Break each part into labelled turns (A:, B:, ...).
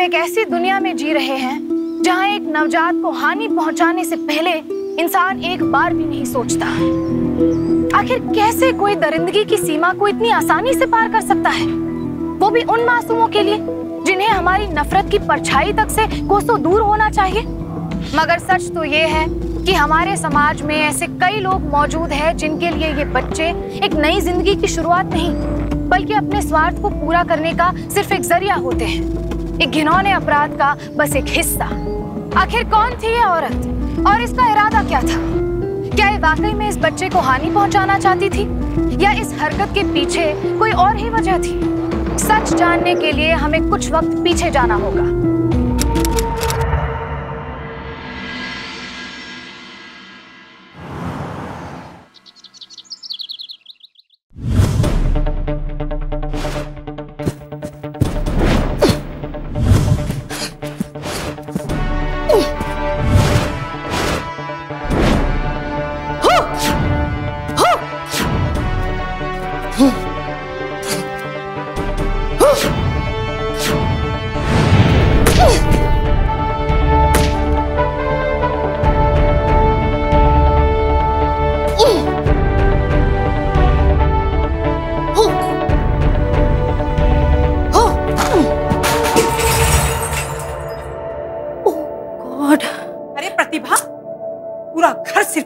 A: एक ऐसी दुनिया में जी रहे हैं जहां एक नवजात को हानि पहुंचाने से पहले इंसान एक बार भी नहीं सोचता। आखिर कैसे कोई दरिंदगी की सीमा को इतनी आसानी से पार कर सकता है, वो भी उन मासूमों के लिए जिन्हें हमारी नफरत की परछाई तक से कोसों दूर होना चाहिए। मगर सच तो ये है कि हमारे समाज में ऐसे कई लोग मौजूद हैं जिनके लिए ये बच्चे एक नई जिंदगी की शुरुआत नहीं बल्कि अपने स्वार्थ को पूरा करने का सिर्फ एक जरिया होते हैं, एक घिनौने अपराध का बस एक हिस्सा। आखिर कौन थी ये औरत और इसका इरादा क्या था? क्या ये वाकई में इस बच्चे को हानि पहुंचाना चाहती थी या इस हरकत के पीछे कोई और ही वजह थी? सच जानने के लिए हमें कुछ वक्त पीछे जाना होगा।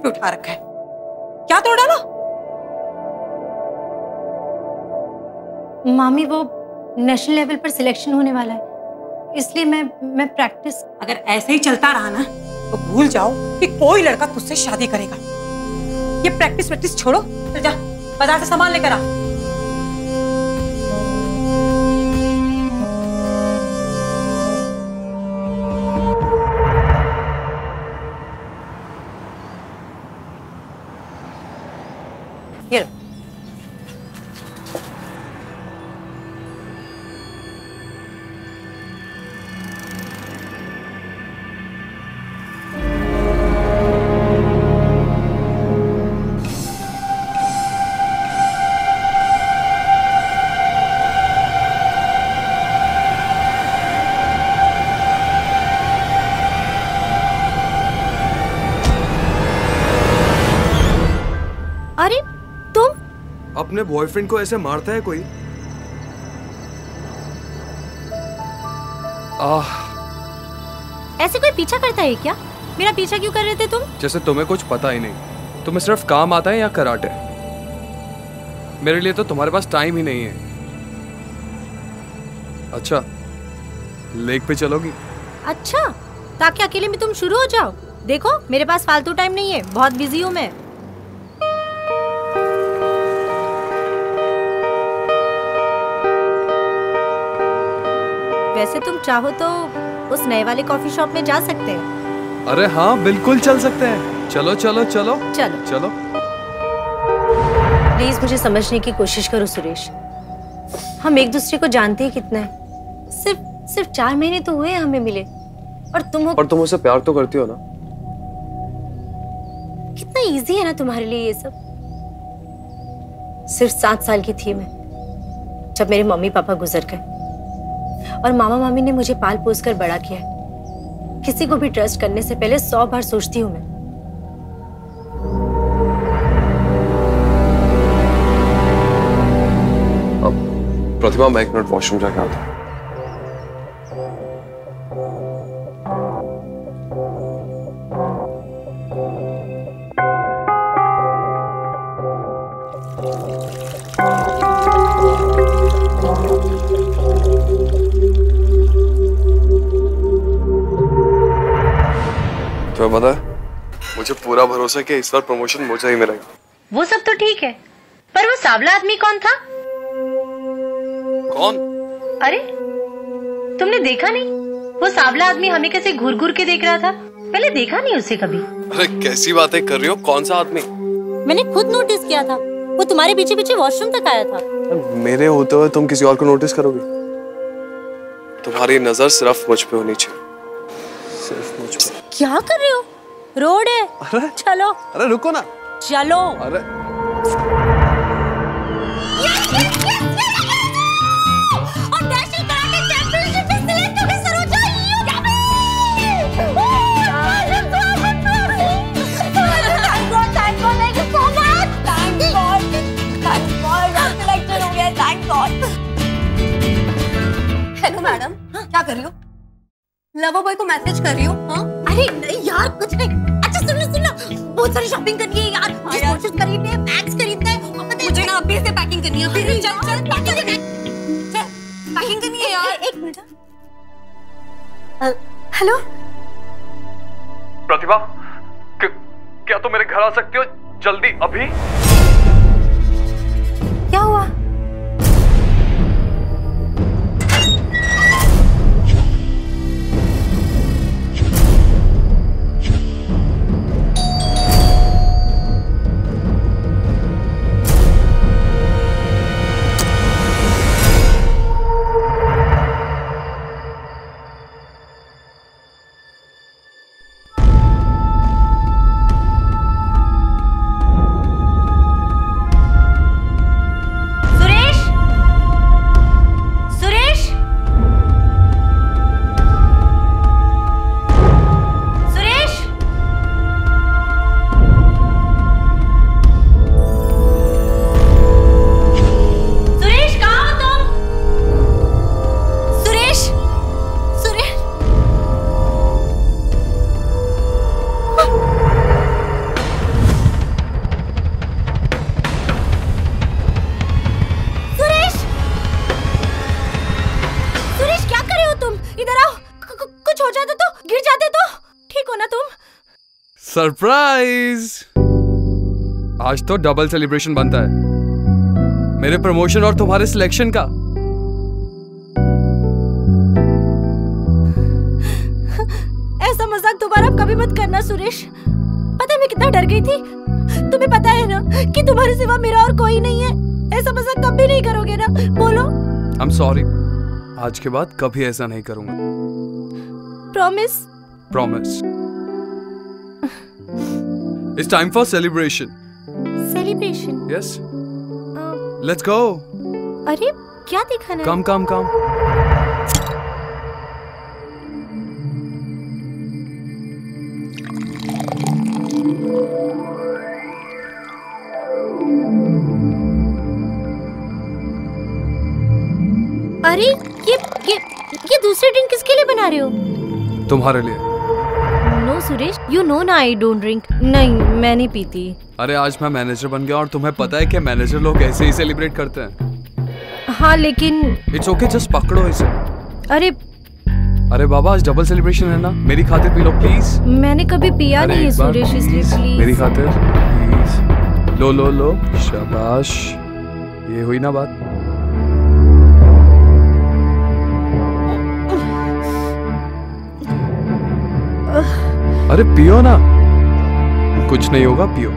B: उठा रखा है, क्या तोड़ डाला?
C: मामी वो नेशनल लेवल पर सिलेक्शन होने वाला है, इसलिए मैं प्रैक्टिस।
B: अगर ऐसे ही चलता रहा ना तो भूल जाओ कि कोई लड़का तुझसे शादी करेगा। ये प्रैक्टिस छोड़ो, चल जा बाजार से सामान लेकर आ। Here.
C: अरे तुम
D: अपने बॉयफ्रेंड को ऐसे मारता है कोई?
C: ऐसे कोई पीछा करता है क्या? मेरा पीछा क्यों कर रहे थे तुम?
D: जैसे तुम्हें कुछ पता ही नहीं। तुम्हें सिर्फ काम आता है या कराटे? मेरे लिए तो तुम्हारे पास टाइम ही नहीं है। अच्छा, लेक पे चलोगी?
C: अच्छा, ताकि अकेले में तुम शुरू हो जाओ। देखो मेरे पास फालतू टाइम नहीं है, बहुत बिजी हूँ मैं। वैसे तुम चाहो तो उस नए वाले कॉफी शॉप में जा सकते हैं।
D: अरे हाँ, बिल्कुल चल सकते हैं। चलो चलो चलो
C: चलो
D: चलो।
C: प्लीज मुझे समझने की कोशिश करो सुरेश, हम एक दूसरे को जानते ही कितना है। सिर्फ 4 महीने तो हुए हमें मिले और तुम
D: मुझसे प्यार तो करती हो ना?
C: कितना इजी है ना तुम्हारे लिए ये सब। सिर्फ 7 साल की थी मैं जब मेरे मम्मी पापा गुजर गए और मामा मामी ने मुझे पाल पोस कर बड़ा किया। किसी को भी ट्रस्ट करने से पहले 100 बार सोचती हूँ मैं।
D: अब प्रतिभा, मैं 1 मिनट वॉशरूम जाके आता हूँ। तुम्हें पता है, मुझे पूरा भरोसा है कि इस बार प्रमोशन मुझे ही मिलेगा।
E: वो सब तो ठीक है, पर वो सांवला आदमी कौन था?
D: कौन?
E: अरे तुमने देखा नहीं? वो सांवला आदमी हमें कैसे घूर घूर के देख रहा था। पहले देखा नहीं उसे कभी।
D: अरे कैसी बातें कर रही हो? कौन सा आदमी?
C: मैंने खुद नोटिस किया था, वो तुम्हारे पीछे पीछे वॉशरूम तक आया था।
D: मेरे होते हुए तुम किसी और को नोटिस करोगे? तुम्हारी नजर सिर्फ मुझ पे होनी चाहिए, सिर्फ मुझ पे।
C: क्या कर रहे हो? रोड है।
D: अरे
C: चलो।
D: अरे रुको ना।
C: चलो।
D: अरे
C: और नेशनल कराटे चैंपियनशिप में सिलेक्ट हो गए सरोजा। लवर बॉय को मैसेज कर रही हूँ। हाँ अरे नहीं यार कुछ नहीं। अच्छा सुनो बहुत सारी शॉपिंग करनी है यार, वॉचेस खरीदने हैं, बैग्स खरीदने हैं और पता है मुझे ना अभी से पैकिंग करनी है। अभी चल पैकिंग करनी है यार। एक मिनट। हेलो
D: प्रतिभा, क्या तुम मेरे घर आ सकती हो जल्दी अभी?
C: क्या हुआ?
D: सरप्राइज! आज तो डबल सेलिब्रेशन बनता है, मेरे प्रमोशन और तुम्हारे सिलेक्शन का।
C: ऐसा मजाक दोबारा कभी मत करना सुरेश। पता है मैं कितना डर गई थी। तुम्हें पता है ना कि तुम्हारे सिवा मेरा और कोई नहीं है। ऐसा मजाक कभी नहीं करोगे ना? बोलो।
D: आई एम सॉरी, आज के बाद कभी ऐसा नहीं करूंगा।
C: Promise?
D: Promise. It's time for celebration.
C: Celebration?
D: Yes. Let's go.
C: अरे क्या दिखाना है?
D: Come.
C: अरे ये दूसरे ड्रिंक किसके लिए बना रहे हो?
D: तुम्हारे लिए।
C: नो सुरेश, यू नो ना आई डोंट ड्रिंक। नहीं मैं नहीं पीती।
D: अरे आज मैं मैनेजर बन गया और तुम्हें पता है कि मैनेजर लोग ऐसे ही सेलिब्रेट करते हैं।
C: हाँ लेकिन
D: इट्स ओके, जस्ट पकड़ो इसे।
C: अरे
D: बाबा आज डबल सेलिब्रेशन है ना, मेरी खातिर पी लो प्लीज।
C: मैंने कभी पिया नहीं है सुरेश, इसलिए प्लीज
D: मेरी खातिर प्लीज। लो शाबाश, ये हुई ना बात। अरे पियो ना, कुछ नहीं होगा, पियो।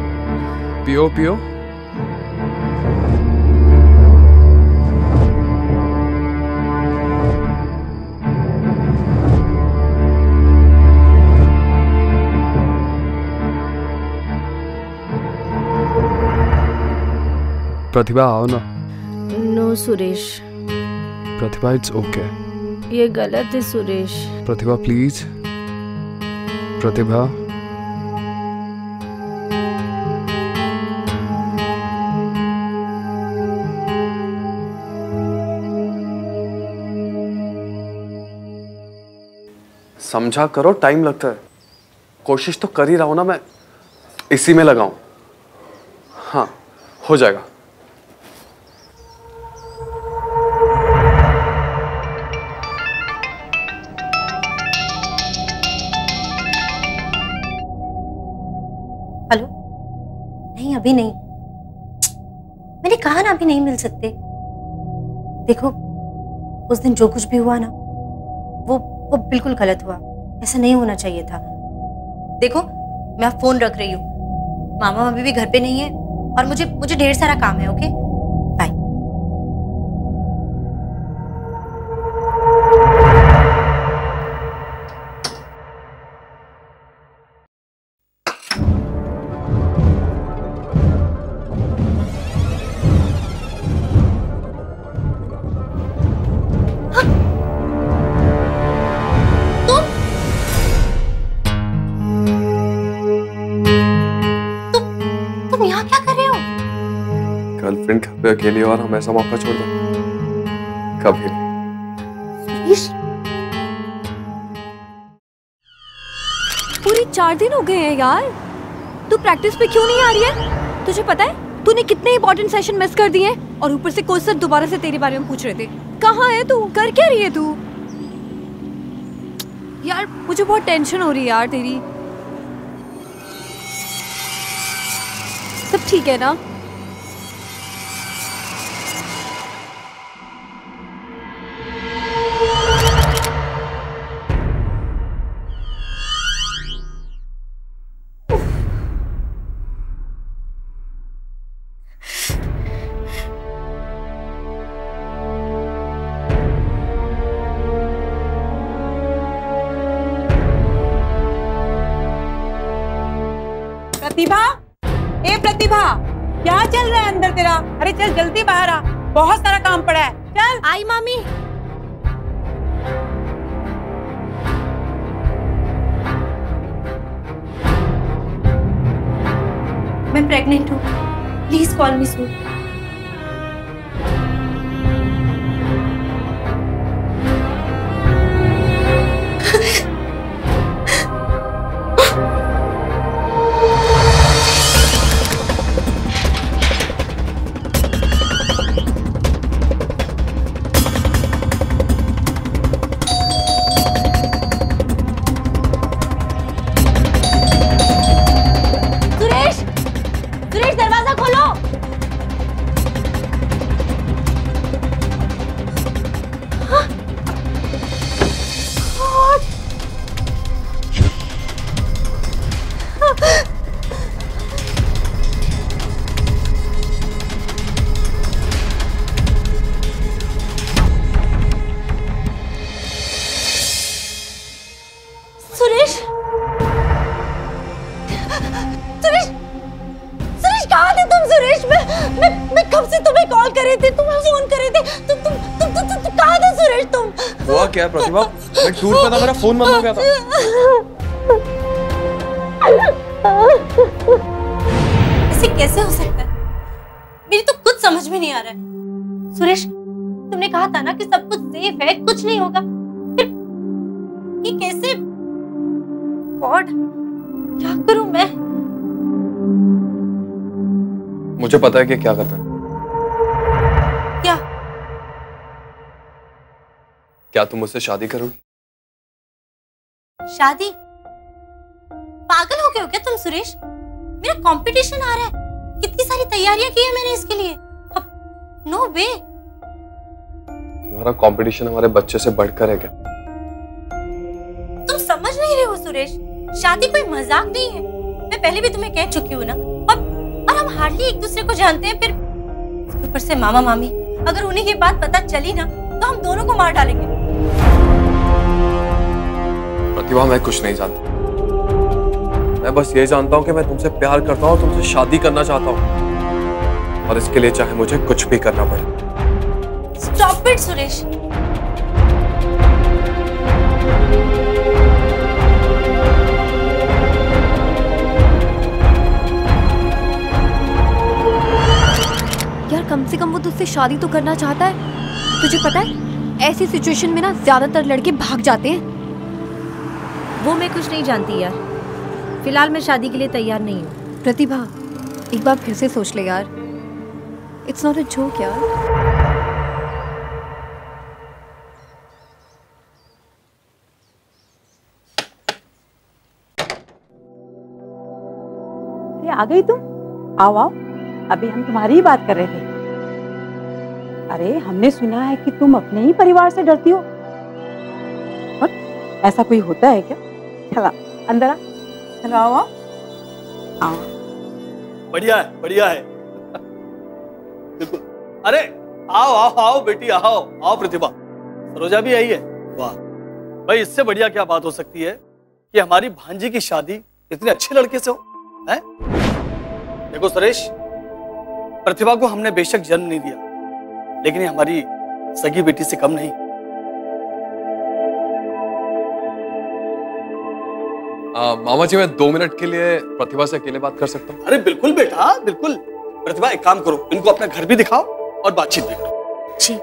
D: प्रतिभा आओ ना।
C: No Suresh.
D: Pratibha it's okay.
C: ये गलत है सुरेश।
D: प्रतिभा प्लीज। प्रतिभा समझा करो, टाइम लगता है। कोशिश तो कर ही रहा हूं ना मैं, इसी में लगाऊं। हाँ हो जाएगा।
C: हेलो? नहीं अभी नहीं, मैंने कहा ना अभी नहीं मिल सकते। देखो उस दिन जो कुछ भी हुआ ना वो बिल्कुल गलत हुआ, ऐसा नहीं होना चाहिए था। देखो मैं अब फोन रख रही हूँ, मामा अभी भी घर पे नहीं है और मुझे ढेर सारा काम है। Okay bye.
D: गर्लफ्रेंड घर पे अकेली और हम ऐसा मौका छोड़ दें? कभी नहीं।
F: पूरी 4 दिन हो गए हैं यार। तू प्रैक्टिस पे क्यों नहीं आ रही है? तुझे पता है तूने कितने इंपॉर्टेंट सेशन मिस कर दिए हैं? और ऊपर से कोच सर दोबारा से तेरे बारे में पूछ रहे थे। कहाँ है तू? कर क्या रही है तू? यार मुझे बहुत टेंशन हो रही है यार तेरी। सब ठीक है ना?
B: प्रतिभा, ए प्रतिभा, क्या चल रहा है अंदर तेरा? अरे चल जल्दी बाहर आ, बहुत सारा काम पड़ा है। चल।
F: आई मामी।
C: मैं प्रेग्नेंट हूँ, प्लीज कॉल मी सून।
D: क्या प्रतिभा? मैं टूर पे था, मेरा फोन बंद हो गया था।
C: ऐसे कैसे हो सकता है? मेरी तो कुछ समझ में नहीं आ रहा है। सुरेश, तुमने कहा था ना कि सब कुछ सेफ है, कुछ नहीं होगा। फिर ये कैसे? गॉड, क्या करूं मैं?
D: मुझे पता है कि क्या करना है।
C: क्या?
D: क्या तुम मुझसे शादी करोगी?
C: शादी? पागल हो गए हो क्या तुम सुरेश? मेरा कंपटीशन आ रहा है, कितनी सारी तैयारियां की है मैंने इसके लिए। नो वे।
D: तुम्हारा कंपटीशन हमारे बच्चे से बढ़कर है क्या?
C: तुम समझ नहीं रहे हो सुरेश, शादी कोई मजाक नहीं है। मैं पहले भी तुम्हें कह चुकी हूँ ना। और हम हार्डली एक दूसरे को जानते हैं, फिर ऊपर से मामा मामी, अगर उन्हें ये बात पता चली ना तो हम दोनों को मार डालेंगे।
D: प्रतिभा, मैं कुछ नहीं जानता। मैं बस ये जानता हूँ कि मैं तुमसे प्यार करता हूँ, तुमसे शादी करना चाहता हूँ, और इसके लिए चाहे मुझे कुछ भी करना पड़े।
C: Stop it Suresh.
F: यार कम से कम वो तुझसे शादी तो करना चाहता है। तुझे पता है ऐसी सिचुएशन में ना ज्यादातर लड़के भाग जाते हैं।
E: वो मैं कुछ नहीं जानती यार, फिलहाल मैं शादी के लिए तैयार नहीं हूँ।
F: प्रतिभा, एक बार फिर से सोच ले यार, इट्स नॉट अ जोक यार।
B: अरे आ गई तुम? आओ आओ, अभी हम तुम्हारी ही बात कर रहे थे। अरे हमने सुना है कि तुम अपने ही परिवार से डरती हो। और ऐसा कोई होता है क्या? चला अंदर आ, चलो आओ आओ।
G: बढ़िया है, बढ़िया है। बिल्कुल। अरे आओ आओ आओ बेटी, आओ आओ प्रतिभा, सरोजा भी आई है। वाह भाई, इससे बढ़िया क्या बात हो सकती है कि हमारी भांजी की शादी इतने अच्छे लड़के से हो। है? देखो सुरेश, प्रतिभा को हमने बेशक जन्म नहीं दिया, लेकिन ये हमारी सगी बेटी से कम नहीं।
D: मामा जी, मैं 2 मिनट के लिए प्रतिभा से अकेले बात कर सकता हूँ?
G: अरे बिल्कुल बेटा, बिल्कुल। प्रतिभा, एक काम करो, इनको अपना घर भी दिखाओ और बातचीत भी करो।
C: जी।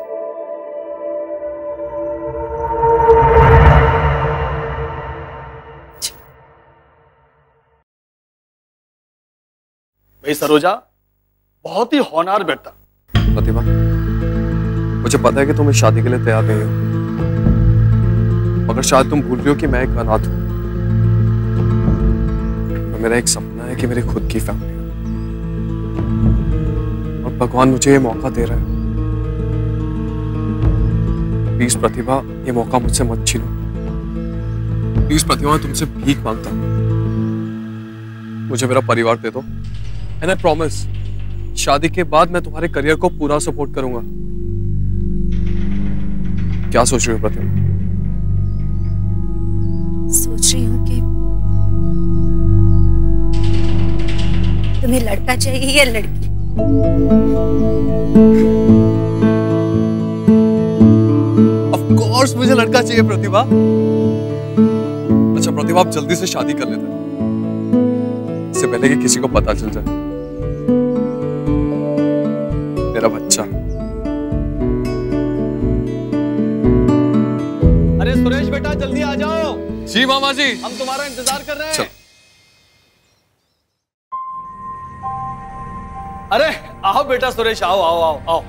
G: भाई सरोजा बहुत ही होनहार बेटा।
D: प्रतिभा, मुझे पता है कि तुम इस शादी के लिए तैयार नहीं हो, मगर शायद तुम भूल रही हो कि मैं एक अनाथ हूं। मेरा एक सपना है कि मेरी खुद की फैमिली हो, और भगवान मुझे ये मौका दे रहा है। प्लीज प्रतिभा, ये मौका मुझसे मत छीनो। प्लीज प्रतिभा, मैं तुमसे भीख मांगता हूं, मुझे मेरा परिवार दे दो। एंड आई प्रॉमिस, शादी के बाद मैं तुम्हारे करियर को पूरा सपोर्ट करूंगा। क्या सोच रही हो प्रतिभा?
C: सोच रही हूँ कि तुम्हें लड़का चाहिए या लड़की?
D: ऑफ कोर्स मुझे लड़का चाहिए प्रतिभा। अच्छा प्रतिभा, आप जल्दी से शादी कर लेते हैं, इससे पहले कि किसी को पता चल जाए। मेरा बच्चा।
G: अरे सुरेश बेटा, जल्दी आ जाओ।
D: जी मामा जी,
G: हम तुम्हारा इंतजार कर रहे हैं। अरे आओ बेटा सुरेश, आओ आओ आओ आओ।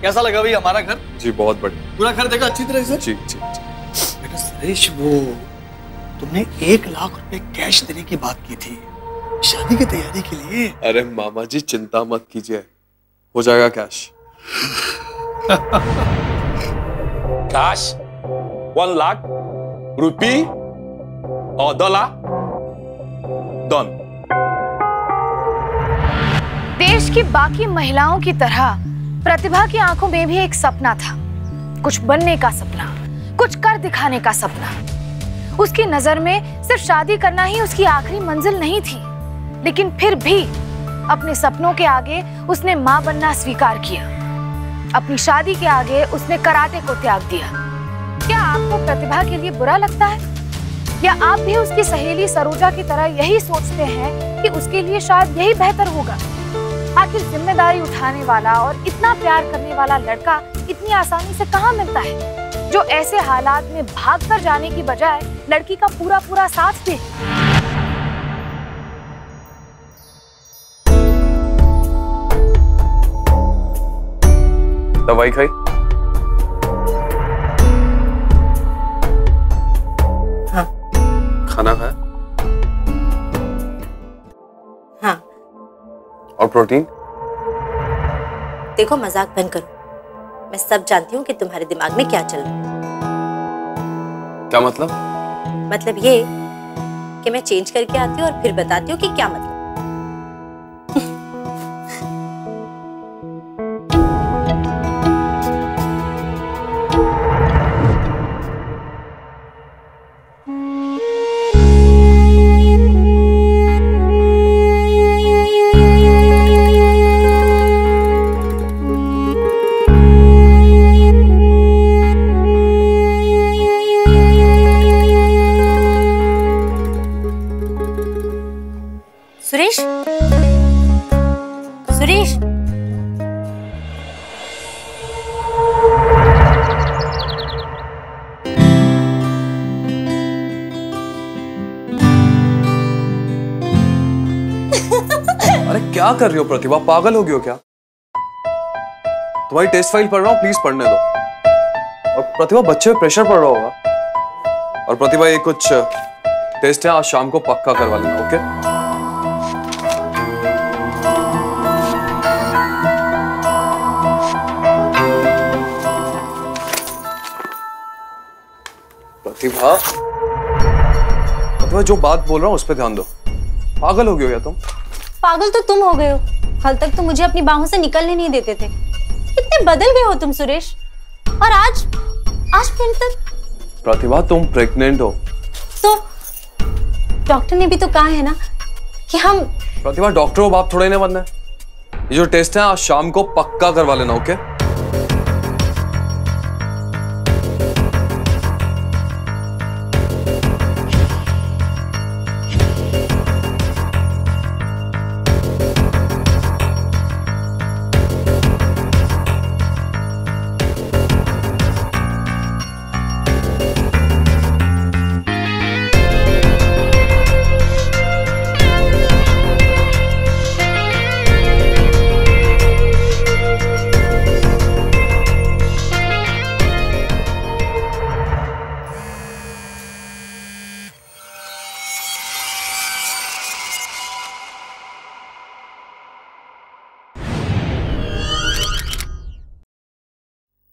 G: कैसा लगा भाई हमारा घर?
D: जी बहुत बढ़िया।
G: पूरा घर देखा अच्छी तरह से?
D: जी जी जी।
G: बेटा सुरेश, वो तुमने 1 लाख रुपए कैश देने की बात की थी शादी की तैयारी के लिए।
D: अरे मामा जी चिंता मत कीजिए, हो जाएगा कैश।
H: कैश 1 लाख रुपी और $, डन।
A: देश की बाकी महिलाओं की तरह प्रतिभा की आंखों में भी एक सपना था, कुछ बनने का सपना, कुछ कर दिखाने का सपना। उसकी नजर में सिर्फ शादी करना ही उसकी आखिरी मंजिल नहीं थी, लेकिन फिर भी अपने सपनों के आगे उसने मां बनना स्वीकार किया। अपनी शादी के आगे उसने कराटे को त्याग दिया। क्या आपको प्रतिभा के लिए बुरा लगता है, या आप भी उसकी सहेली सरोजा की तरह यही सोचते हैं कि उसके लिए शायद यही बेहतर होगा? आखिर जिम्मेदारी उठाने वाला और इतना प्यार करने वाला लड़का इतनी आसानी से कहाँ मिलता है, जो ऐसे हालात में भागकर जाने की बजाय लड़की का पूरा पूरा साथ दे।
D: दवाई खाई?
C: हाँ।
D: खाना खाया?
C: हाँ।
D: और प्रोटीन?
C: देखो मजाक बंद करो, मैं सब जानती हूँ कि तुम्हारे दिमाग में क्या चल रहा है।
D: क्या मतलब?
C: मतलब ये कि मैं चेंज करके आती हूँ और फिर बताती हूँ कि क्या मतलब। सुरेश, सुरेश,
D: अरे क्या कर रही हो प्रतिभा, पागल हो गई हो क्या? तुम्हारी टेस्ट फाइल पढ़ रहा हूँ, प्लीज पढ़ने दो। और प्रतिभा, बच्चे पे प्रेशर पड़ रहा होगा। और प्रतिभा, ये कुछ टेस्ट है, आज शाम को पक्का करवा लेना, ओके? प्रतिभा, जो बात बोल रहा हूँ उस पर ध्यान दो। पागल हो गए हो या तुम?
C: पागल तो तुम हो गए हो। कल तक तो मुझे अपनी बाहों से निकलने नहीं देते थे। कितने बदल गए हो तुम सुरेश। और आज फिर तक।
D: प्रतिभा, तुम प्रेग्नेंट हो।
C: तो डॉक्टर ने भी तो कहा है ना कि हम।
D: प्रतिभा, डॉक्टर हो, बाप थोड़ा ही नहीं बनना है। ये जो टेस्ट है आज शाम को पक्का करवा लेना, ओके?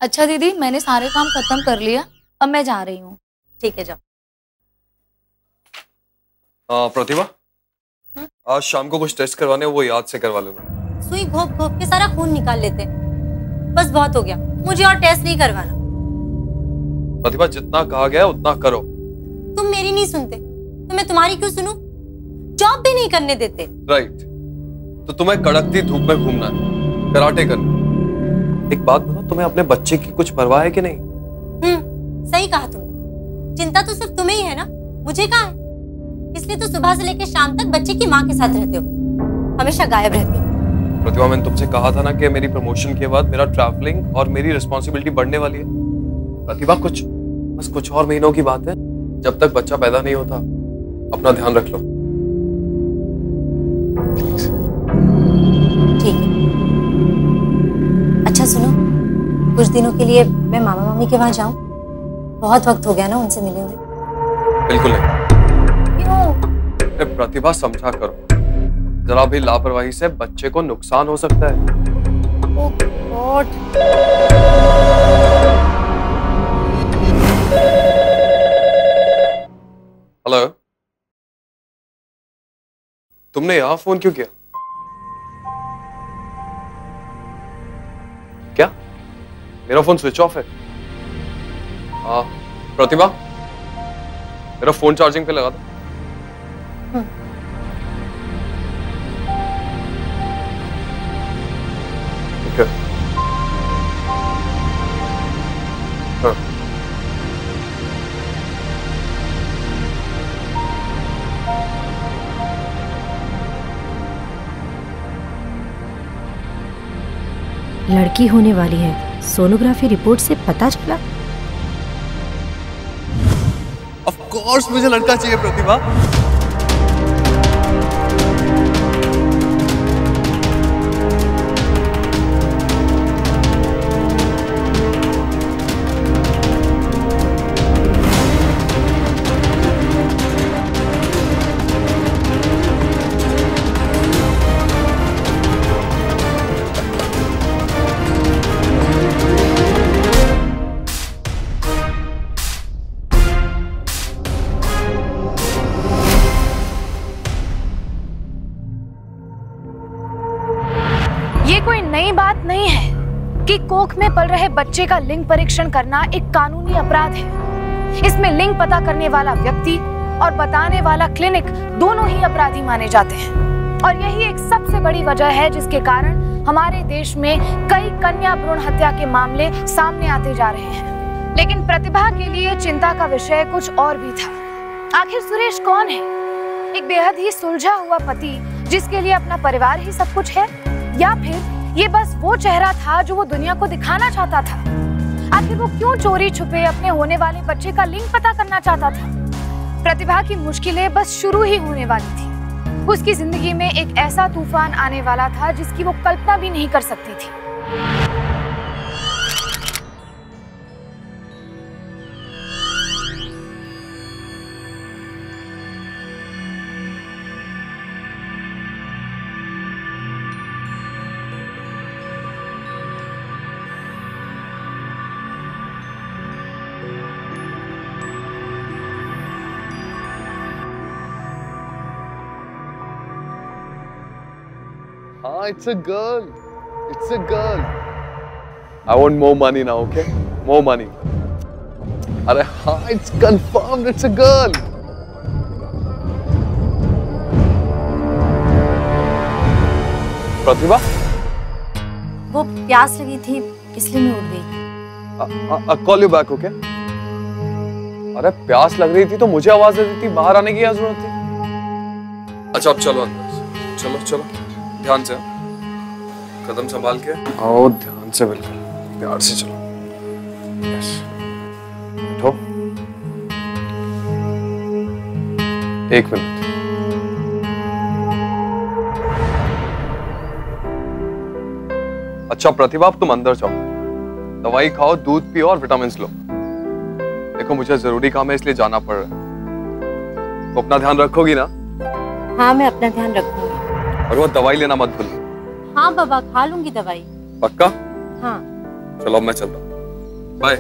I: अच्छा दीदी, मैंने सारे काम खत्म कर लिया, अब मैं जा रही हूँ।
C: ठीक है, जाओ।
D: प्रतिभा, आज शाम को कुछ टेस्ट करवाने, वो याद से करवा लेना।
C: सुई घोप घोप के सारा खून निकाल लेते, बस बहुत हो गया, मुझे और टेस्ट नहीं करवाना।
D: प्रतिभा, जितना कहा गया है उतना करो।
C: तुम मेरी नहीं सुनते तो मैं तुम्हारी क्यों सुनूं? जॉब भी नहीं करने देते।
D: राइट, तो तुम्हें कड़कती धूप में घूमना है, कराटे करना। एक बात बताओ, तुम्हें अपने बच्चे की कुछ परवाह है कि नहीं?
C: सही कहा तुमने। चिंता तो सिर्फ तुम्हें ही है ना, मुझे कहाँ है? इसलिए तो सुबह से लेकर शाम तक बच्चे की माँ के साथ रहते हो, हमेशा गायब रहती हो।
D: प्रतिभा, मैंने तुमसे कहा था ना कि मेरी प्रमोशन के बाद मेरा ट्रैवलिंग और मेरी रिस्पॉन्सिबिलिटी बढ़ने वाली है। प्रतिभा, बस कुछ और महीनों की बात है, जब तक बच्चा पैदा नहीं होता। अपना ध्यान रख लो।
C: ठीक है। अच्छा सुनो, कुछ दिनों के लिए मैं मामा मामी के वहां जाऊं? बहुत वक्त हो गया ना उनसे मिले हुए।
D: बिल्कुल नहीं।
C: क्यों?
D: प्रतिभा, समझा करो, जरा भी लापरवाही से बच्चे को नुकसान हो सकता है।
C: ओह गॉड।
D: हेलो, तुमने यहाँ फोन क्यों किया? क्या मेरा फोन स्विच ऑफ है? हाँ प्रतिभा, मेरा फोन चार्जिंग पे लगा दो। ठीक है। हाँ।
C: लड़की होने वाली है, सोनोग्राफी रिपोर्ट से पता चला।
D: ऑफ कोर्स मुझे लड़का चाहिए प्रतिभा।
A: ये कोई नई बात नहीं है कि कोख में पल रहे बच्चे का लिंग परीक्षण करना एक कानूनी अपराध है। इसमें लिंग पता करने वाला व्यक्ति और बताने वाला क्लिनिक दोनों ही अपराधी माने जाते हैं, और यही एक सबसे बड़ी वजह है जिसके कारण हमारे देश में कई कन्या भ्रूण हत्या के मामले सामने आते जा रहे हैं। लेकिन प्रतिभा के लिए चिंता का विषय कुछ और भी था। आखिर सुरेश कौन है? एक बेहद ही सुलझा हुआ पति जिसके लिए अपना परिवार ही सब कुछ है, या फिर ये बस वो चेहरा था जो वो दुनिया को दिखाना चाहता था? आखिर वो क्यों चोरी छुपे अपने होने वाले बच्चे का लिंग पता करना चाहता था? प्रतिभा की मुश्किलें बस शुरू ही होने वाली थी। उसकी जिंदगी में एक ऐसा तूफान आने वाला था जिसकी वो कल्पना भी नहीं कर सकती थी।
D: हाँ, it's a girl. It's a girl. I want more money now, okay? More money. अरे हाँ, it's confirmed. It's a girl. प्रतिभा,
C: वो प्यास लगी थी इसलिए मैं उठ गई।
D: I'll call you back, okay? अरे प्यास लग रही थी तो मुझे आवाज दे देती, बाहर आने की क्या जरूरत थी? अच्छा अब चलो अंदर, चलो चलो, ध्यान से, कदम संभाल के आओ, ध्यान से, बिल्कुल प्यार से चलो। यस, बैठो। 1 मिनट। अच्छा प्रतिभा, अब तुम अंदर जाओ, दवाई खाओ, दूध पियो और विटामिन लो। देखो मुझे जरूरी काम है इसलिए जाना पड़ रहा है, तो अपना ध्यान रखोगी ना?
C: हाँ मैं अपना ध्यान रखूंगी।
D: और वो दवाई लेना मत भूलिए।
C: हाँ बाबा, खा लूंगी दवाई।
D: पक्का?
C: हाँ।
D: चलो अब मैं चलता हूँ। बाय।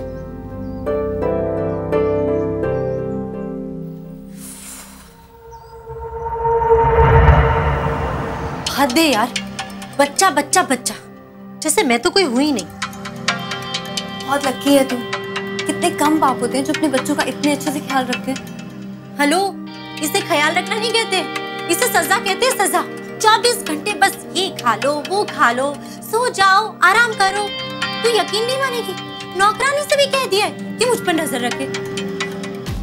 C: हद है यार, बच्चा बच्चा बच्चा, जैसे मैं तो कोई हुई नहीं।
F: बहुत लकी है तुम। कितने कम बाप होते हैं जो अपने बच्चों का इतने अच्छे से ख्याल रखते हैं।
C: हेलो, इसे ख्याल रखना नहीं कहते, इसे सजा कहते हैं, सजा। 24 घंटे बस ये खा लो, वो खा लो, सो जाओ, आराम करो। तू यकीन नहीं मानेगी, नौकरानी से भी कह दिया है कि मुझ पर नजर रखे।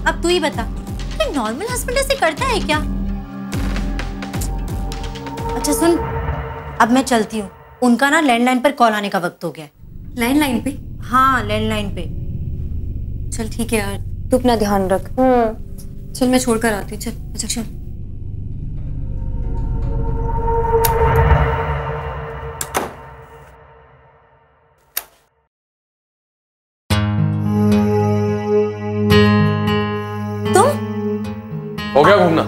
C: अब तू ही बता, कोई नॉर्मल हस्बैंड ऐसे करता है क्या? अच्छा सुन, अब मैं चलती हूँ, उनका ना लैंडलाइन पर कॉल आने का वक्त हो गया है।
F: लैंडलाइन पे?
C: हाँ, लैंडलाइन पे।
F: चल ठीक है यार, तू अपना ध्यान रख। चल मैं छोड़ कर आती हूँ। चल अच्छा चल।
D: हो गया घूमना?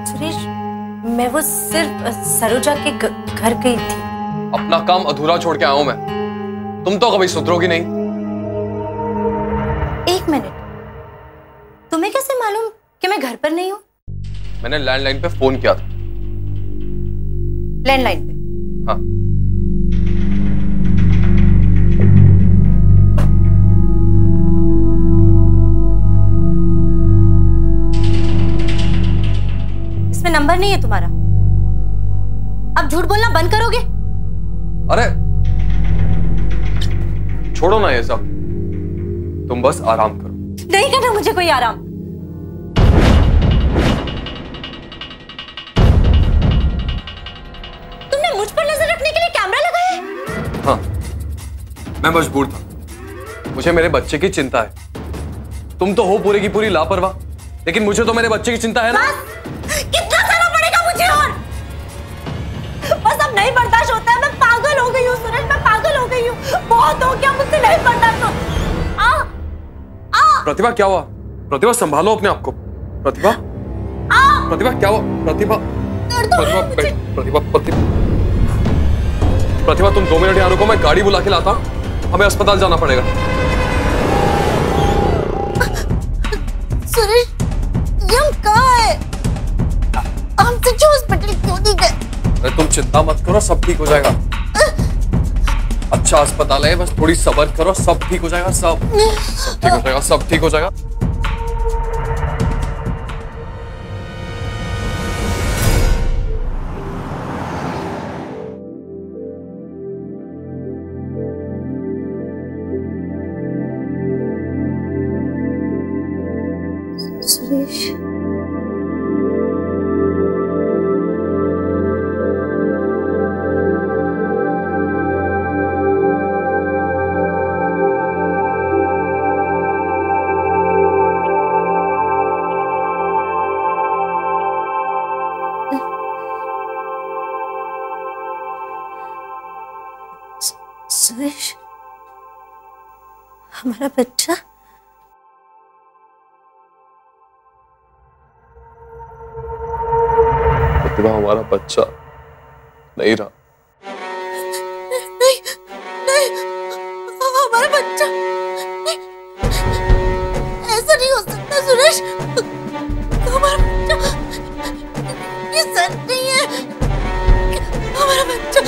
C: सुरेश, मैं वो सिर्फ सरोजा के घर गई थी।
D: अपना काम अधूरा छोड़ के आया हूं मैं। तुम तो कभी सुधरोगी नहीं।
C: एक मिनट, तुम्हें कैसे मालूम कि मैं घर पर नहीं हूँ?
D: मैंने लैंडलाइन पे फोन किया था।
C: लैंडलाइन पे?
D: हाँ।
C: इसमें नंबर नहीं है तुम्हारा? अब झूठ बोलना बंद करोगे?
D: अरे छोड़ो ना ये सब, तुम बस आराम करो।
C: नहीं करना मुझे कोई आराम। तुमने मुझ पर नजर रखने के लिए कैमरा लगाया है?
D: हाँ, मैं मजबूर था। मुझे मेरे बच्चे की चिंता है। तुम तो हो पूरी की पूरी लापरवाह, लेकिन मुझे तो मेरे बच्चे की चिंता है ना।
C: कितना करना पड़ेगा मुझे और? बस अब नहीं बर्दाश्त होता है। मैं पागल हो गई हूँ सुरेश, मैं पागल हो गई हूँ। बहुत हो गया, मुझसे नहीं बर्दाश्त होता।
D: प्रतिभा क्या हुआ? प्रतिभा संभालो अपने आप को। प्रतिभा, प्रतिभा क्या हुआ? प्रतिभा, प्रतिभा, प्रतिभा तुम 2 मिनट यहाँ रुको, मैं गाड़ी बुला के लाता हूँ। हमें अस्पताल जाना पड़ेगा।
C: सुरेश, ये हम कहाँ है? हम सच हॉस्पिटल क्यों नहीं गए?
D: अरे तुम चिंता मत करो, सब ठीक हो जाएगा। अच्छा अस्पताल है, बस थोड़ी सब्र करो, सब ठीक हो जाएगा। सब ठीक हो जाएगा, सब ठीक हो जाएगा।
C: सुरेश, सुरेश, हमारा बच्चा?
D: प्रतिभा, हमारा बच्चा नहीं रहा।
C: नहीं, नहीं, हमारा बच्चा नहीं, ऐसा नहीं हो सकता सुरेश। हमारा बच्चा, ये सच नहीं है। हमारा बच्चा,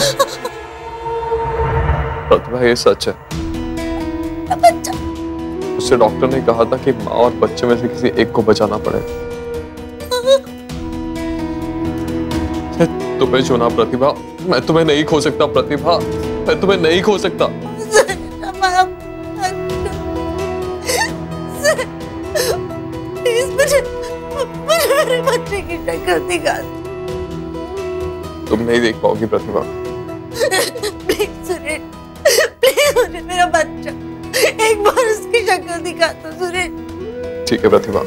D: प्रतिभा ये सच है।
C: बच्चा,
D: उससे डॉक्टर ने कहा था कि माँ और बच्चे में से किसी एक को बचाना पड़ेगा। तुम्हें चुना प्रतिभा, मैं तुम्हें नहीं खो सकता। प्रतिभा, मैं तुम्हें नहीं खो सकता। मुझे मेरे बच्चे की शक्ल दिखा। तुम नहीं देख पाओगी प्रतिभा।
C: प्लीज सुरेश, प्लीज मुझे मेरा बच्चा एक बार उसकी शक्ल दिखा दो सुरेश।
D: ठीक है प्रतिभा।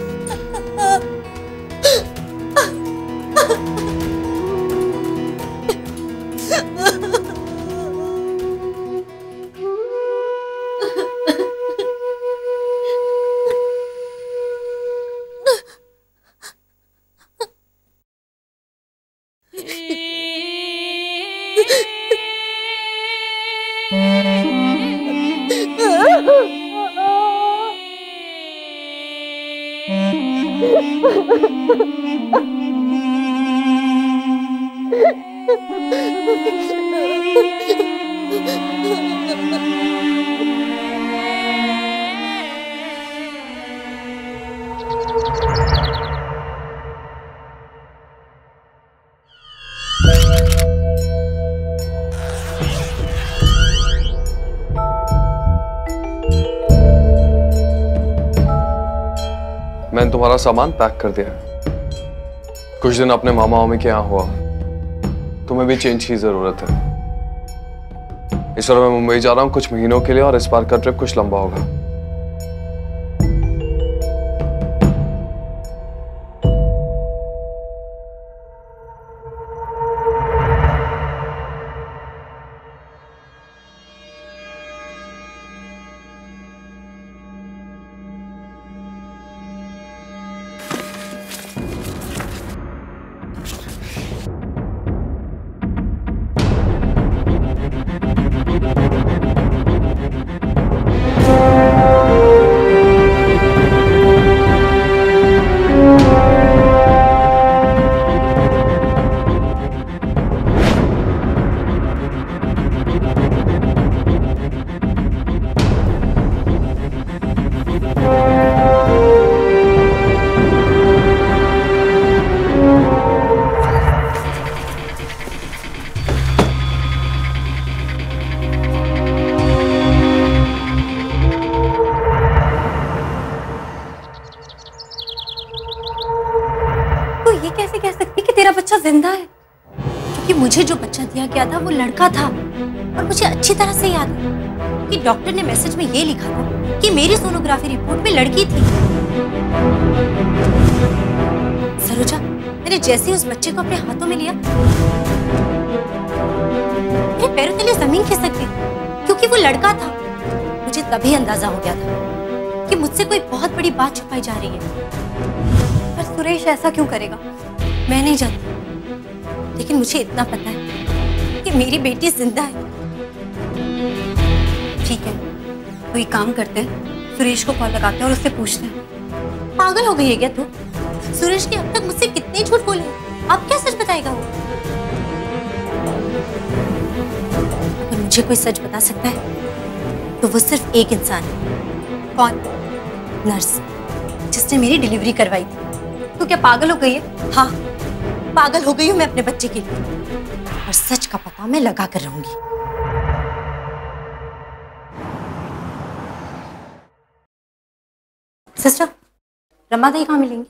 D: मैंने तुम्हारा सामान पैक कर दिया है। कुछ दिन अपने मामा मामी के यहाँ हुआ, तुम्हें भी चेंज की जरूरत है। इस बार मैं मुंबई जा रहा हूँ कुछ महीनों के लिए, और इस बार का ट्रिप कुछ लंबा होगा।
C: जिंदा है, क्योंकि मुझे जो बच्चा दिया गया था वो लड़का था। और मुझे अच्छी तरह से याद है कि डॉक्टर ने मैसेज में ये लिखा था कि मेरी सोनोग्राफी रिपोर्ट में लड़की थी। सरोजा, मैंने जैसे ही उस बच्चे को अपने हाथों में लिया, मेरे पैरों तले जमीन खिसक गई, क्योंकि वो लड़का था। मुझे तभी अंदाजा हो गया था कि मुझसे कोई बहुत बड़ी बात छुपाई जा रही है। पर सुरेश ऐसा क्यों करेगा, मैं नहीं जानती, लेकिन मुझे इतना पता है कि मेरी बेटी जिंदा है। ठीक है, तो एक काम करते हैं, सुरेश को कॉल लगाते हैं और उससे पूछते हैं। पागल हो गई है क्या तू? सुरेश ने अब तक मुझसे कितने झूठ बोले, अब क्या सच बताएगा वो? अगर मुझे कोई सच बता सकता है तो वो सिर्फ एक इंसान है। कौन? नर्स, जिसने मेरी डिलीवरी करवाई थी। तो क्या पागल हो गई है? हाँ, पागल हो गई हूँ मैं अपने बच्चे के लिए, और सच का पता मैं लगा कर रहूंगी। सिस्टर, रमा दी कहाँ मिलेंगी?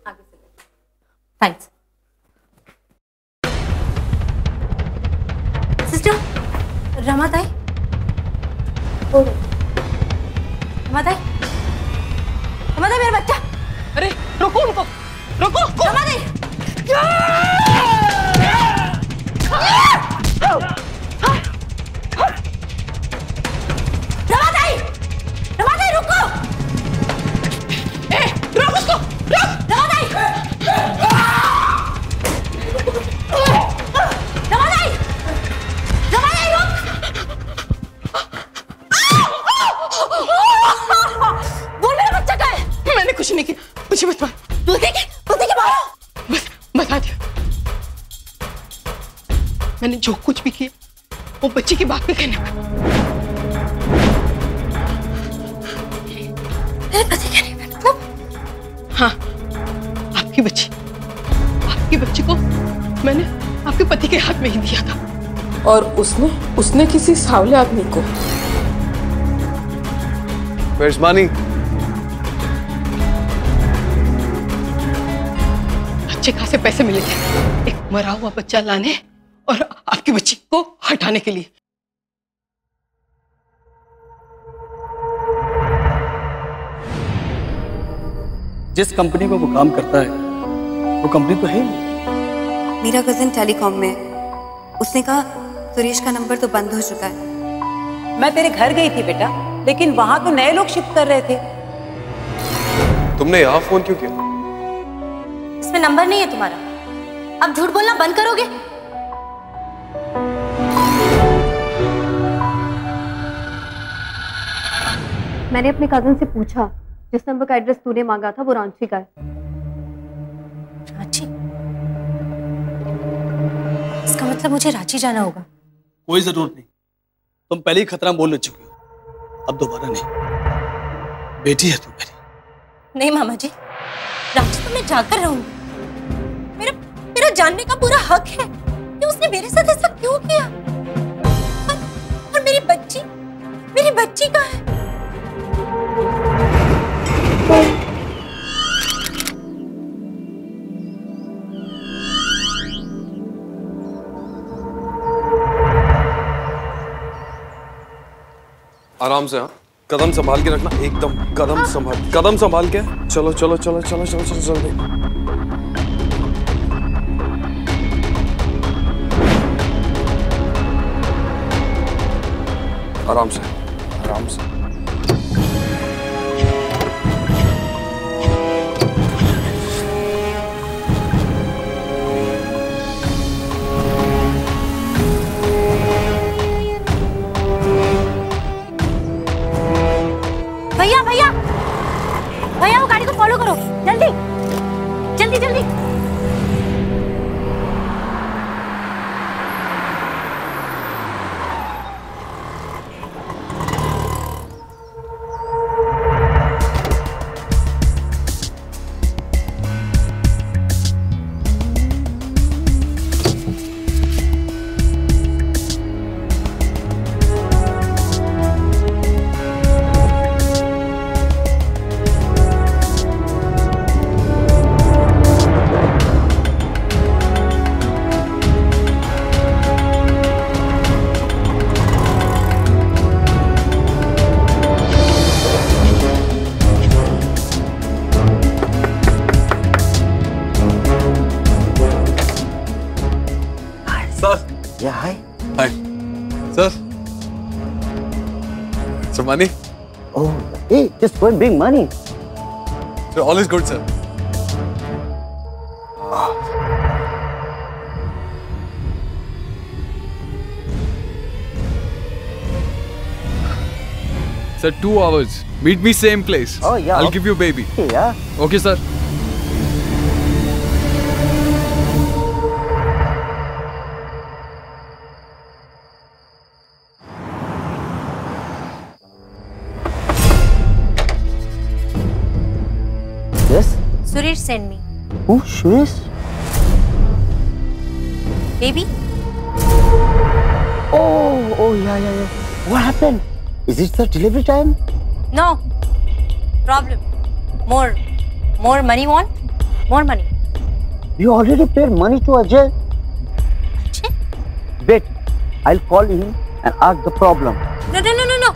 C: आगे से। थैंक्स। सिस्टर, रमा दी? रमा दी? रमा दी, मेरा बच्चा!
J: अरे रुको रुको रुको!
C: रमा दी! रमादाई, रुको!
J: रोक उसको! रोक!
C: रमादाई! रमादाई! रमादाई, रुक! बोल, मेरा बच्चा कहाँ है?
J: मैंने कुछ नहीं किया, मुझे मत मार।
C: बुद्धि के मारो!
J: बस बता दिया, मैंने जो कुछ भी किया वो बच्चे की बात पे कहने पर। हाँ, आपकी बच्ची को मैंने आपके पति के हाथ में ही दिया था, और उसने किसी सावले आदमी को।
D: Where's money?
J: अच्छे खासे पैसे मिले थे एक मरा हुआ बच्चा लाने और आपकी बच्ची को हटाने के लिए।
G: जिस कंपनी में वो काम करता है वो कंपनी तो है नहीं।
K: मेरा कजिन टेलीकॉम में है, उसने कहा सुरेश का नंबर तो बंद हो चुका है।
B: मैं तेरे घर गई थी बेटा, लेकिन वहां तो नए लोग शिफ्ट कर रहे थे।
D: तुमने यहाँ फोन क्यों किया?
C: इसमें नंबर नहीं है तुम्हारा, अब झूठ बोलना बंद करोगे?
F: मैंने अपने कजन से पूछा जिस नंबर का एड्रेस तूने मांगा था वो रांची का है।
C: रांची? इसका मतलब मुझे रांची जाना होगा।
G: कोई जरूरत नहीं, तुम पहले ही खतरा मोल ले चुकी हो, अब दोबारा नहीं। बेटी है तू मेरी।
C: नहीं मामा जी, रांची तो मैं जाकर रहूंगी। मेरा जानने का पूरा हक है कि उसने मेरे साथ ऐसा क्यों किया। और मेरी बच्ची कहाँ है?
D: आराम से, हाँ, कदम संभाल के रखना, एकदम कदम संभाल के। चलो चलो चलो चलो चलो चलो जल्दी। आराम से, आराम से।
C: भैया वो गाड़ी को फॉलो करो, जल्दी जल्दी जल्दी।
L: Yeah, hi.
D: Hi. Sir. So money?
L: Oh, hey, just go and bring money.
D: So all is good, sir. Sir, 2 hours. Meet me same place.
L: Oh, yeah.
D: I'll give you baby.
L: Yeah.
D: Okay, sir.
L: Yes?
C: Suresh sent me.
L: Who? Suresh?
C: Baby?
L: Oh, yeah. What happened? Is it the delivery time?
C: No. Problem. More money want? More money.
L: You already paid money to Ajay.
C: Ajay?
L: Wait, I'll call him and ask the problem.
C: No.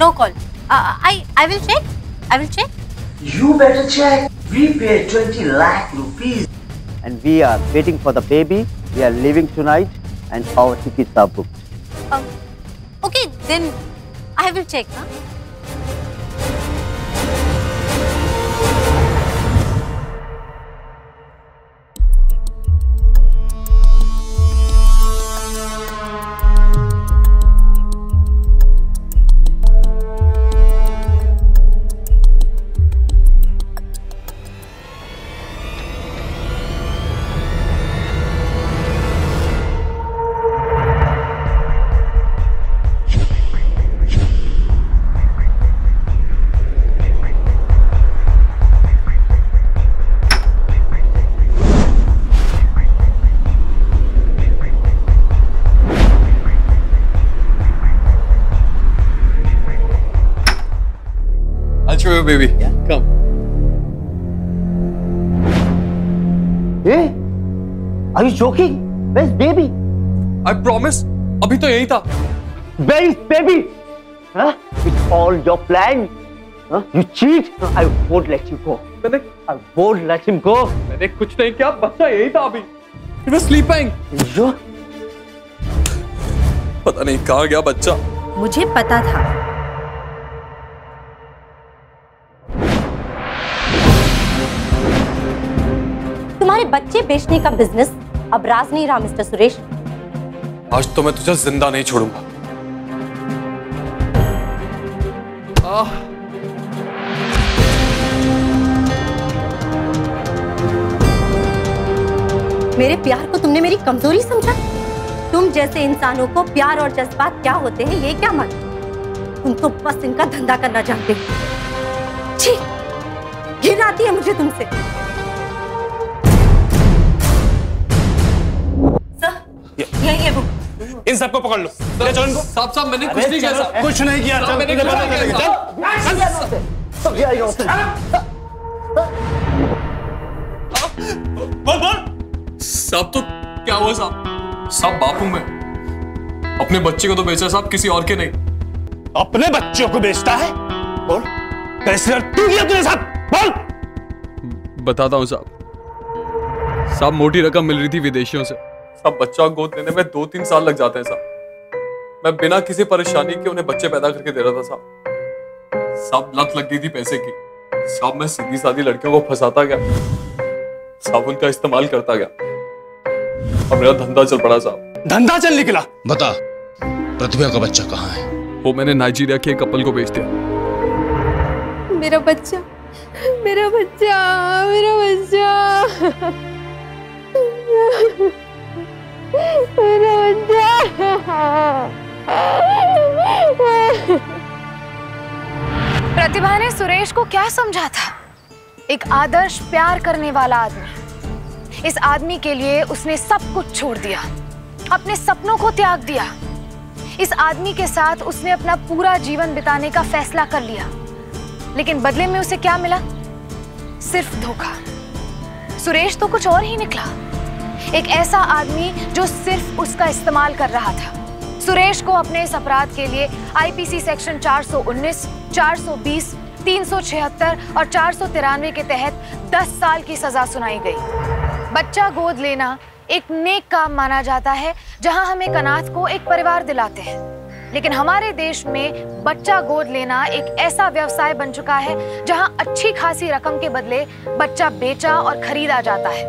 C: No call. I will check.
L: You better check. We paid 20 lakh rupees. And we are waiting for the baby. We are leaving tonight and our tickets are booked.
C: Okay, then I will check. Huh?
D: I'll show you, baby.
L: Yeah.
D: Come.
L: Hey, are you joking? Where's baby?
D: I promise. अभी तो यही था.
L: Where is baby? Huh? It's all your plan. Huh? You cheat. I won't let you go. I won't let him go.
D: मैंने कुछ नहीं किया. बच्चा यही था अभी. He was sleeping.
L: You?
D: पता नहीं कहाँ गया बच्चा.
C: मुझे पता था. तुम्हारे बच्चे बेचने का बिजनेस अब राज नहीं रहा मिस्टर सुरेश.
D: आज तो मैं तुझे जिंदा नहीं छोड़ूंगा.
C: मेरे प्यार को तुमने मेरी कमजोरी समझा? तुम जैसे इंसानों को प्यार और जज्बात क्या होते हैं ये क्या मालूम? तुम तो बस इनका धंधा करना जानते हो। छी, घिन आती है मुझे तुमसे। यही है वो।
H: इन सबको पकड़ लो। ले चलो इनको।
D: साहब मैंने कुछ नहीं किया साहब।
G: कुछ नहीं किया।
D: मैंने कुछ नहीं किया।
H: बोल।
D: साहब तो क्या हुआ साहब? साहब बाप हूं मैं। अपने बच्चे को तो बेचा साहब, किसी और के नहीं।
H: अपने बच्चों को बेचता है? बोल, कैसे तू किया तूने साहब? बोल।
D: बताता हूँ साहब। साहब मोटी रकम मिल रही थी विदेशियों से। साहब बच्चा गोद लेने में 2-3 साल लग जाते हैं साहब। मैं बिना किसी परेशानी के उन्हें बच्चे पैदा करके दे रहा था साहब। साहब लत लग गई थी पैसे की। साहब मैं सीधी सादी लड़कियों को फंसाता गया। साहब उनका इस्तेमाल करता गया और मेरा धंधा चल पड़ा साहब।
H: धंधा चल निकला?
M: बता, प्रतिभा का बच्चा कहाँ है?
D: वो मैंने नाइजीरिया के एक कपल को बेच दिया।
F: मेरा बच्चा, मेरा बच्चा, मेरा बच्चा, मेरा बच्चा।
A: प्रतिभा ने सुरेश को क्या समझा था? एक आदर्श प्यार करने वाला आदमी। इस आदमी के लिए उसने सब कुछ छोड़ दिया, अपने सपनों को त्याग दिया। इस आदमी के साथ उसने अपना पूरा जीवन बिताने का फैसला कर लिया, लेकिन बदले में उसे क्या मिला? सिर्फ धोखा। सुरेश तो कुछ और ही निकला, एक ऐसा आदमी जो सिर्फ उसका इस्तेमाल कर रहा था। सुरेश को अपने इस अपराध के लिए आईपीसी सेक्शन 419, 420, 376 और 493 के तहत 10 साल की सजा सुनाई गई। बच्चा गोद लेना एक नेक काम माना जाता है, जहां हम एक अनाथ को एक परिवार दिलाते हैं। लेकिन हमारे देश में बच्चा गोद लेना एक ऐसा व्यवसाय बन चुका है, जहां अच्छी खासी रकम के बदले बच्चा बेचा और खरीदा जाता है,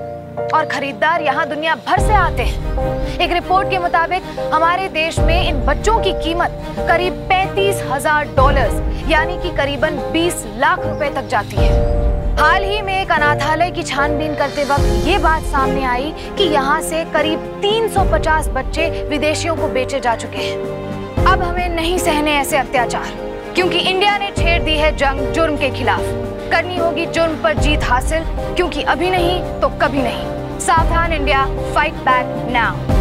A: और खरीदार यहाँ दुनिया भर से आते हैं। एक रिपोर्ट के मुताबिक हमारे देश में इन बच्चों की कीमत करीब $35,000 यानी कि करीबन 20 लाख रुपए तक जाती है। हाल ही में एक अनाथालय की छानबीन करते वक्त ये बात सामने आई कि यहाँ से करीब 350 बच्चे विदेशियों को बेचे जा चुके हैं। अब हमें नहीं सहने ऐसे अत्याचार, क्योंकि इंडिया ने छेड़ दी है जंग जुर्म के खिलाफ। करनी होगी जुर्म पर जीत हासिल, क्योंकि अभी नहीं तो कभी नहीं। सावधान इंडिया, फाइट बैक नाउ।